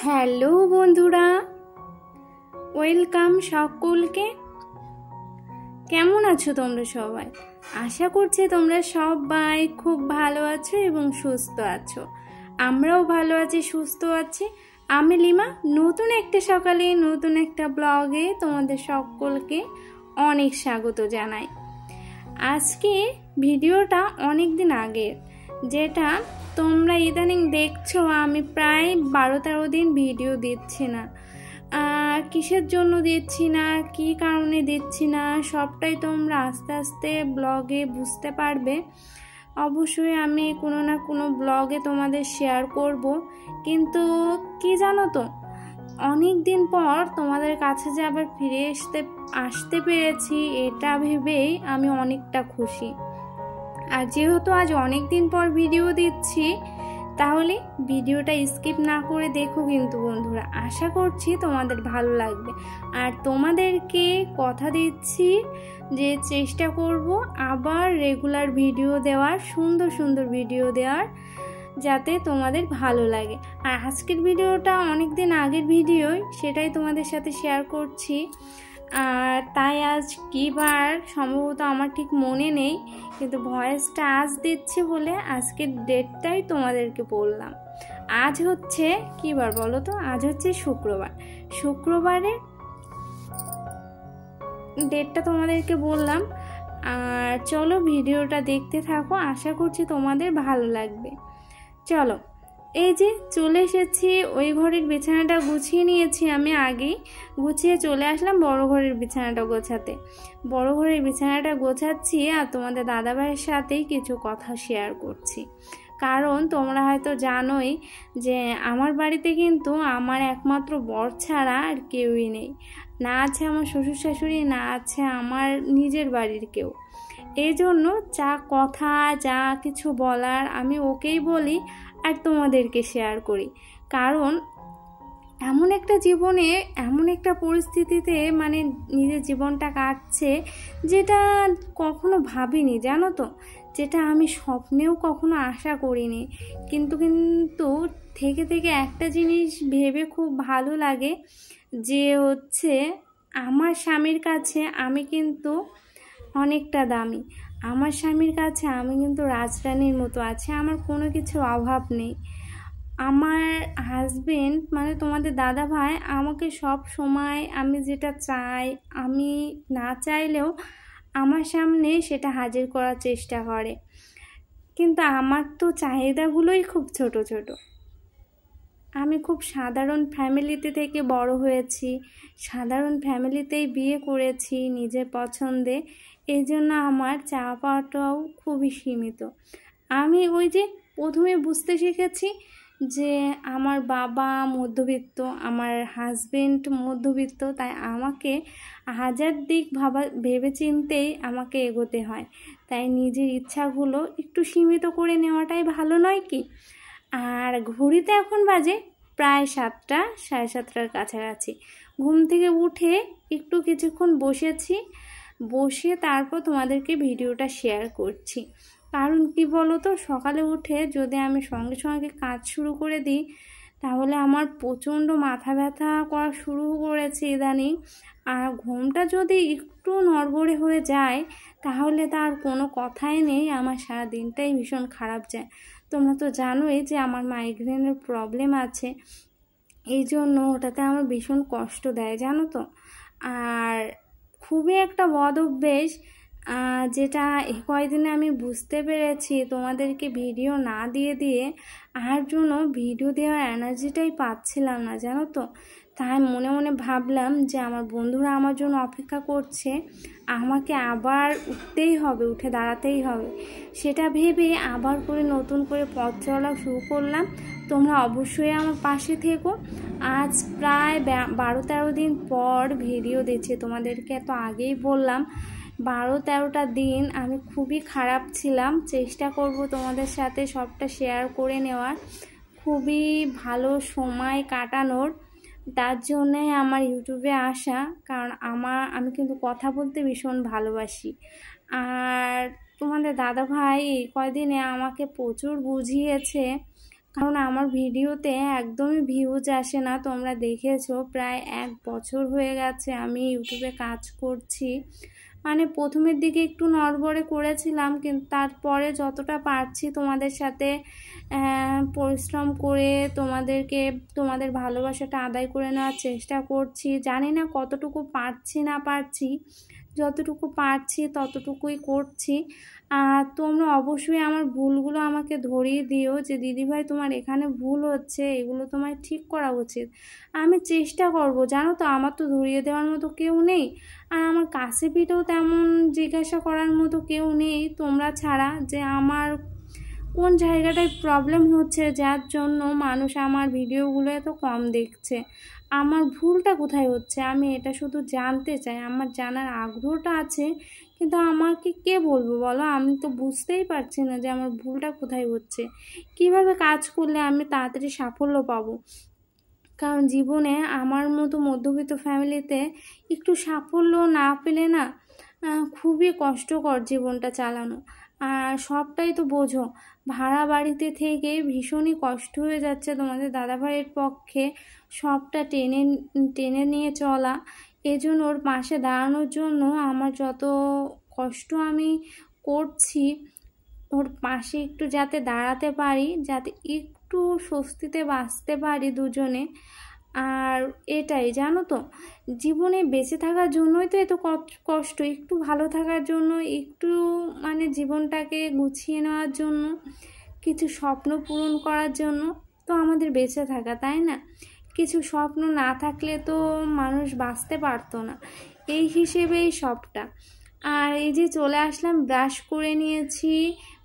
Hello বন্ধুরা, welcome সকলকে। কেমন আছো তোমরা সবাই? আশা করছি তোমরা সবাই খুব ভালো আছো এবং সুস্থ আছো। আমরাও ভালো আছি, সুস্থ আছি। আমি লিমা, নতুন একটা সকালে নতুন একটা ব্লগে তোমাদের সকলকে অনেক স্বাগত জানাই। আজকে ভিডিওটা অনেক দিন আগের, যেটা তোমরা ইদানিং দেখছো আমি প্রায় 12-13 দিন ভিডিও দিচ্ছি না। কিসের জন্য দিচ্ছি না, কী কারণে দিচ্ছি না, সবটাই তোমরা আস্তে আস্তে ব্লগে বুঝতে পারবে। অবশ্যই আমি কোনো না কোনো ব্লগে তোমাদের শেয়ার করব, কিন্তু কি জানো তো, অনেক দিন পর তোমাদের কাছে যে আবার ফিরে আসতে পেরেছি, এটা ভেবেই আমি অনেকটা খুশি। আর যেহেতু আজ অনেক দিন পর ভিডিও দিচ্ছি, তাহলে ভিডিওটা স্কিপ না করে দেখো কিন্তু বন্ধুরা। আশা করছি তোমাদের ভালো লাগবে। আর তোমাদেরকে কথা দিচ্ছি যে চেষ্টা করব আবার রেগুলার ভিডিও দেওয়ার, সুন্দর সুন্দর ভিডিও দেওয়ার, যাতে তোমাদের ভালো লাগে। আর আজকের ভিডিওটা অনেক দিন আগের ভিডিওই, সেটাই তোমাদের সাথে শেয়ার করছি। আর তাই আজ কী বার সম্ভবত আমার ঠিক মনে নেই, কিন্তু ভয়েসটা আজ দিচ্ছি বলে আজকের ডেটটাই তোমাদেরকে বললাম। আজ হচ্ছে কী বার বলো তো? আজ হচ্ছে শুক্রবার। শুক্রবারের ডেটটা তোমাদেরকে বললাম। আর চলো ভিডিওটা দেখতে থাকো, আশা করছি তোমাদের ভালো লাগবে। চলো, এই যে চলে এসেছি, ওই ঘরের বিছানাটা গুছিয়ে নিয়েছি আমি আগেই, গুছিয়ে চলে আসলাম বড় ঘরের বিছানাটা গোছাতে। বড় ঘরের বিছানাটা গোছাচ্ছি আর তোমাদের দাদাভাইয়ের সাথেই কিছু কথা শেয়ার করছি। কারণ তোমরা হয়তো জানোই যে আমার বাড়িতে কিন্তু আমার একমাত্র বর ছাড়া আর কেউই নেই। না আছে আমার শ্বশুর শাশুড়ি, না আছে আমার নিজের বাড়ির কেউ। এই জন্য যা কথা, যা কিছু বলার আমি ওকেই বলি আর তোমাদেরকে শেয়ার করি। কারণ এমন একটা জীবনে, এমন একটা পরিস্থিতিতে মানে নিজের জীবনটা কাটছে, যেটা কখনো ভাবিনি জানো তো, যেটা আমি স্বপ্নেও কখনো আশা করিনি। কিন্তু থেকে থেকে একটা জিনিস ভেবে খুব ভালো লাগে, যে হচ্ছে আমার স্বামীর কাছে আমি কিন্তু অনেকটা দামি। আমার স্বামীর কাছে আমি কিন্তু রাজরানীর মতো আছি, আমার কোনো কিছুর অভাব নেই। আমার হাজবেন্ড মানে তোমাদের দাদা ভাই আমাকে সব সময় আমি যেটা চাই, আমি না চাইলেও আমার সামনে সেটা হাজির করার চেষ্টা করে। কিন্তু আমার তো চাহিদাগুলোই খুব ছোট ছোট। আমি খুব সাধারণ ফ্যামিলিতে থেকে বড় হয়েছি, সাধারণ ফ্যামিলিতেই বিয়ে করেছি নিজের পছন্দে। এই জন্য আমার চাওয়া পাওয়াটাও খুবই সীমিত। আমি ওই যে প্রথমে বুঝতে শিখেছি যে আমার বাবা মধ্যবিত্ত, আমার হাজবেন্ড মধ্যবিত্ত, তাই আমাকে হাজার দিক ভেবে চিন্তেই আমাকে এগোতে হয়। তাই নিজের ইচ্ছাগুলো একটু সীমিত করে নেওয়াটাই ভালো নয় কি? আর ঘড়িতে এখন বাজে প্রায় 7টা, 7:30টার কাছাকাছি। ঘুম থেকে উঠে একটু কিছুক্ষণ বসে তারপর তোমাদেরকে ভিডিওটা শেয়ার করছি। কারণ কি বলো তো, সকালে উঠে যদি আমি সঙ্গে সঙ্গে কাজ শুরু করে দিই, তাহলে আমার প্রচণ্ড মাথা ব্যথা করা শুরু করেছে ইদানিং। আর ঘুমটা যদি একটু নড়বড়ে হয়ে যায়, তাহলে তার কোনো কথাই নেই, আমার সারা দিনটাই ভীষণ খারাপ যায়। তোমরা তো জানোই যে আমার মাইগ্রেনের প্রবলেম আছে, এই জন্য ওটাতে আমার ভীষণ কষ্ট দেয় জানো তো। আর খুবই একটা বদ অভ্যেস, যেটা এই কয়দিনে আমি বুঝতে পেরেছি। তোমাদেরকে ভিডিও না দিয়ে আর জন্য ভিডিও দেওয়ার এনার্জিটাই পাচ্ছিলাম না জানো তো। তাই মনে মনে ভাবলাম যে আমার বন্ধুরা আমার জন্য অপেক্ষা করছে, আমাকে আবার উঠতেই হবে, উঠে দাঁড়াতেই হবে। সেটা ভেবে আবার করে নতুন করে পথ চলা শুরু করলাম। তোমরা অবশ্যই আমার পাশে থেকো। আজ প্রায় 12-13 দিন পর ভিডিও দিচ্ছি, তোমাদেরকে তো আগেই বললাম। 12-13টা দিন আমি খুবই খারাপ ছিলাম। চেষ্টা করব তোমাদের সাথে সবটা শেয়ার করে নেওয়ার, খুবই ভালো সময় কাটানোর। তার জন্যে আমার ইউটিউবে আসা, কারণ আমি কিন্তু কথা বলতে ভীষণ ভালোবাসি। আর তোমাদের দাদা ভাই কয়দিনে আমাকে প্রচুর বুঝিয়েছে, কারণ আমার ভিডিওতে একদমই ভিউজ আসে না। তোমরা দেখেছো প্রায় 1 বছর হয়ে গেছে আমি ইউটিউবে কাজ করছি। মানে প্রথমের দিকে একটু নড়বড়ে করেছিলাম, কিন্তু তারপরে যতটা পারছি তোমাদের সাথে পরিশ্রম করে তোমাদের ভালোবাসাটা আদায় করে নেওয়ার চেষ্টা করছি। জানি না কতটুকু পারছি না পারছি, যতটুকু পারছি ততটুকুই করছি। আর তোমরা অবশ্যই আমার ভুলগুলো আমাকে ধরিয়ে দিও যে দিদিভাই তোমার এখানে ভুল হচ্ছে, এগুলো তোমার ঠিক করা উচিত। আমি চেষ্টা করব, জানো তো আমার তো ধরিয়ে দেওয়ার মতো কেউ নেই, আর আমার কাছে পিঠেও তেমন জিজ্ঞাসা করার মতো কেউ নেই তোমরা ছাড়া, যে আমার কোন জায়গাটায় প্রবলেম হচ্ছে যার জন্য মানুষ আমার ভিডিওগুলো এত কম দেখছে, আমার ভুলটা কোথায় হচ্ছে আমি এটা শুধু জানতে চাই। আমার জানার আগ্রহটা আছে, কিন্তু আমাকে কে বলবো বলো? আমি তো বুঝতেই পারছি না যে আমার ভুলটা কোথায় হচ্ছে, কিভাবে কাজ করলে আমি তাড়াতাড়ি সাফল্য পাবো। কারণ জীবনে আমার মতো মধ্যবিত্ত ফ্যামিলিতে একটু সাফল্য না পেলে না খুবই কষ্টকর জীবনটা চালানো। আর সবটাই তো বোঝো, ভাড়া বাড়িতে থেকে ভীষণই কষ্ট হয়ে যাচ্ছে তোমাদের দাদাভাইয়ের পক্ষে সবটা টেনে নিয়ে চলা। এজন্য ওর পাশে দাঁড়ানোর জন্য আমার যত কষ্ট আমি করছি, ওর পাশে একটু যাতে দাঁড়াতে পারি, যাতে একটু স্বস্তিতে বাঁচতে পারি দুজনে। আর এটাই জানো তো, জীবনে বেঁচে থাকার জন্যই তো এত কষ্ট, একটু ভালো থাকার জন্য, একটু মানে জীবনটাকে গুছিয়ে নেওয়ার জন্য, কিছু স্বপ্ন পূরণ করার জন্য তো আমাদের বেঁচে থাকা, তাই না? কিছু স্বপ্ন না থাকলে তো মানুষ বাঁচতে পারতো না, এই হিসেবেই সবটা। আর এই যে চলে আসলাম, ব্রাশ করে নিয়েছি,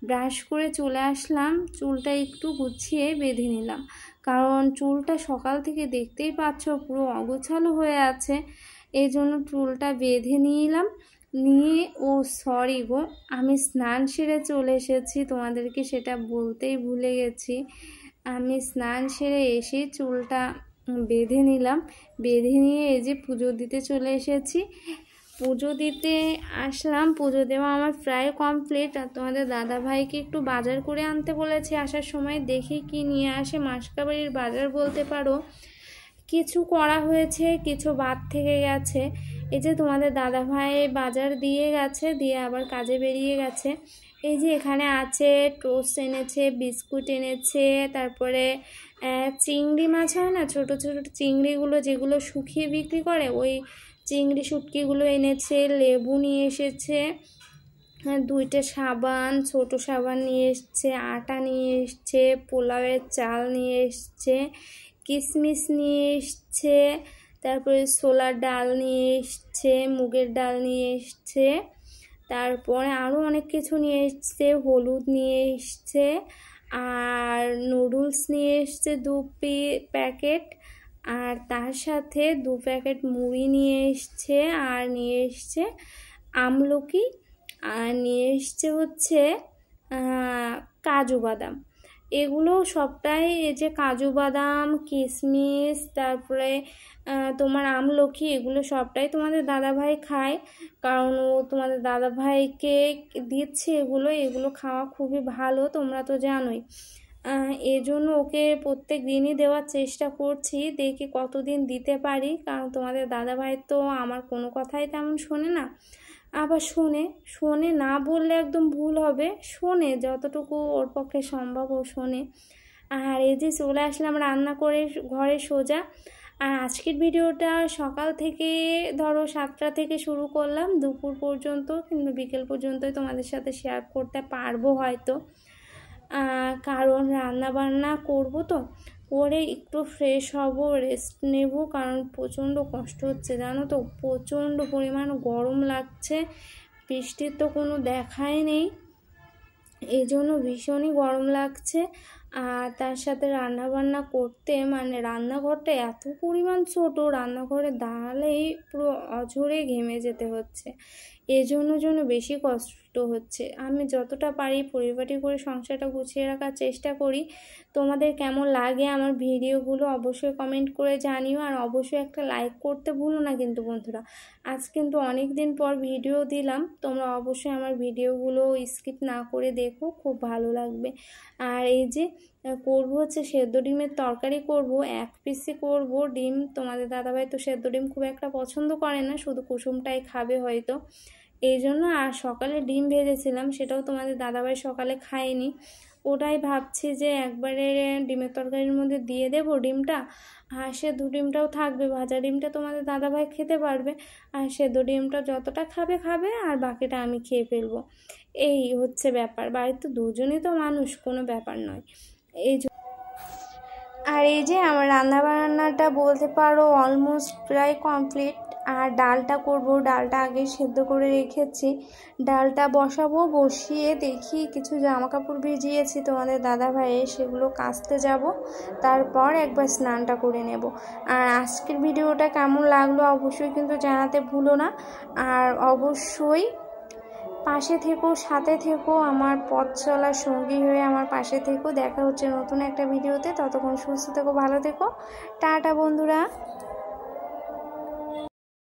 ব্রাশ করে চলে আসলাম, চুলটা একটু গুছিয়ে বেঁধে নিলাম, কারণ চুলটা সকাল থেকে দেখতেই পাচ্ছ পুরো অগোছালো হয়ে আছে, এই জন্য চুলটা বেঁধে নিলাম। নিয়ে সরি গো, আমি স্নান সেরে চলে এসেছি, তোমাদেরকে সেটা বলতেই ভুলে গেছি। আমি স্নান সেরে এসে চুলটা বেঁধে নিলাম, বেঁধে নিয়ে এই যে পুজো দিতে চলে এসেছি। পুজো দিতে আসলাম, পুজো দেওয়া আমার প্রায় কমপ্লিট। আর তোমাদের দাদাভাইকে একটু বাজার করে আনতে বলেছি, আসার সময় দেখি কি নিয়ে আসে, মাসকাবাড়ির বাজার বলতে পারো। কিছু করা হয়েছে, কিছু বাদ থেকে গেছে। এই যে তোমাদের দাদাভাই বাজার দিয়ে গেছে, দিয়ে আবার কাজে বেরিয়ে গেছে। এই যে এখানে আছে টোস্ট এনেছে, বিস্কুট এনেছে, তারপরে চিংড়ি মাছ হয় না, ছোট ছোট চিংড়িগুলো যেগুলো শুকিয়ে বিক্রি করে, ওই চিংড়ি শুটকিগুলো এনেছে, লেবু নিয়ে এসেছে, 2টা সাবান, ছোট সাবান নিয়ে এসছে, আটা নিয়ে এসছে, পোলাওয়ের চাল নিয়ে এসছে, কিশমিশ নিয়ে এসছে, তারপরে ছোলার ডাল নিয়ে এসছে, মুগের ডাল নিয়ে এসছে, তারপরে আরও অনেক কিছু নিয়ে এসছে, হলুদ নিয়ে এসছে, আর নুডলস নিয়ে এসছে 2 প্যাকেট, আর তার সাথে 2 প্যাকেট মুড়ি নিয়ে এসছে, আর নিয়ে এসছে আমলকি, আর নিয়ে এসছে হচ্ছে কাজু বাদাম। এগুলো সবটাই, এই যে কাজু বাদাম, কিশমিশ, তারপরে তোমার আমলকি, এগুলো সবটাই তোমাদের দাদাভাই খায়, কারণ ও তোমাদের দাদাভাইকে দিচ্ছে এগুলো খাওয়া খুবই ভালো, তোমরা তো জানোই। এজন্য ওকে প্রত্যেক দিনই দেওয়ার চেষ্টা করছি, দেখি কতদিন দিতে পারি, কারণ তোমাদের দাদাভাই তো আমার কোনো কথাই তেমন শোনে না, আবার শোনে না বললে একদম ভুল হবে, শোনে যতটুকু ওর পক্ষে সম্ভব ও শোনে। আর এই যে চলে আসলাম রান্না করে ঘরে সোজা। আর আজকের ভিডিওটা সকাল থেকে ধরো 7টা থেকে শুরু করলাম, দুপুর পর্যন্ত, কিন্তু বিকেল পর্যন্তই তোমাদের সাথে শেয়ার করতে পারবো হয়তো, কারণ রান্না বান্না করবো তো, করে একটু ফ্রেশ হব, রেস্ট নেব, কারণ প্রচণ্ড কষ্ট হচ্ছে জানো তো, প্রচণ্ড পরিমাণ গরম লাগছে, বৃষ্টির তো কোনো দেখাই নেই, এই জন্য ভীষণই গরম লাগছে। আর তার সাথে রান্না বান্না করতে, মানে রান্নাঘরটা এত পরিমাণ ছোট, রান্নাঘরে দাঁড়ালেই পুরো অঝরে ঘেমে যেতে হচ্ছে, জন্য বেশি কষ্ট হচ্ছে। আমি যতটা পারি পরিপাটি করে সংসারটা গুছিয়ে রাখার চেষ্টা করি। তোমাদের কেমন লাগে আমার ভিডিওগুলো অবশ্যই কমেন্ট করে জানিও, আর অবশ্যই একটা লাইক করতে ভুলো না কিন্তু বন্ধুরা। আজ কিন্তু অনেক দিন পর ভিডিও দিলাম, তোমরা অবশ্যই আমার ভিডিওগুলো স্কিপ না করে দেখো, খুব ভালো লাগবে। আর এই যে করবো হচ্ছে সেদ্ধ ডিমের তরকারি করব, 1 পিসই করব ডিম। তোমাদের দাদাভাই তো সেদ্ধ ডিম খুব একটা পছন্দ করে না, শুধু কুসুমটাই খাবে হয়তো, এই জন্য। আর সকালে ডিম ভেজেছিলাম, সেটাও তোমাদের দাদাভাই সকালে খায়নি, ওটাই ভাবছি যে একবারে ডিমের তরকারির মধ্যে দিয়ে দেব ডিমটা, আর সেদ্ধ ডিমটাও থাকবে, ভাজা ডিমটা তোমাদের দাদাভাই খেতে পারবে, আর সেদ্ধ ডিমটা যতটা খাবে খাবে, আর বাকিটা আমি খেয়ে ফেলবো। এই হচ্ছে ব্যাপার, বাড়িতে দুজনই তো মানুষ, কোনো ব্যাপার নয়। আর এই যে আমার রান্নাবান্নাটা বলতে পারো অলমোস্ট প্রায় কমপ্লিট। আর ডালটা করব, ডালটা আগে সেদ্ধ করে রেখেছি, ডালটা বসাবো, বসিয়ে দেখি কিছু জামা কাপড় ভিজিয়েছি তোমাদের দাদা ভাইয়ের, সেগুলো কাচতে যাব, তারপর একবার স্নানটা করে নেব। আর আজকের ভিডিওটা কেমন লাগলো অবশ্যই কিন্তু জানাতে ভুলো না, আর অবশ্যই পাশে থেকো, সাথে থেকো, আমার পথ চলার সঙ্গী হয়ে আমার পাশে থেকো। দেখা হচ্ছে নতুন একটা ভিডিওতে, ততক্ষণ সুস্থ থেকো, ভালো থেকো, টাটা বন্ধুরা।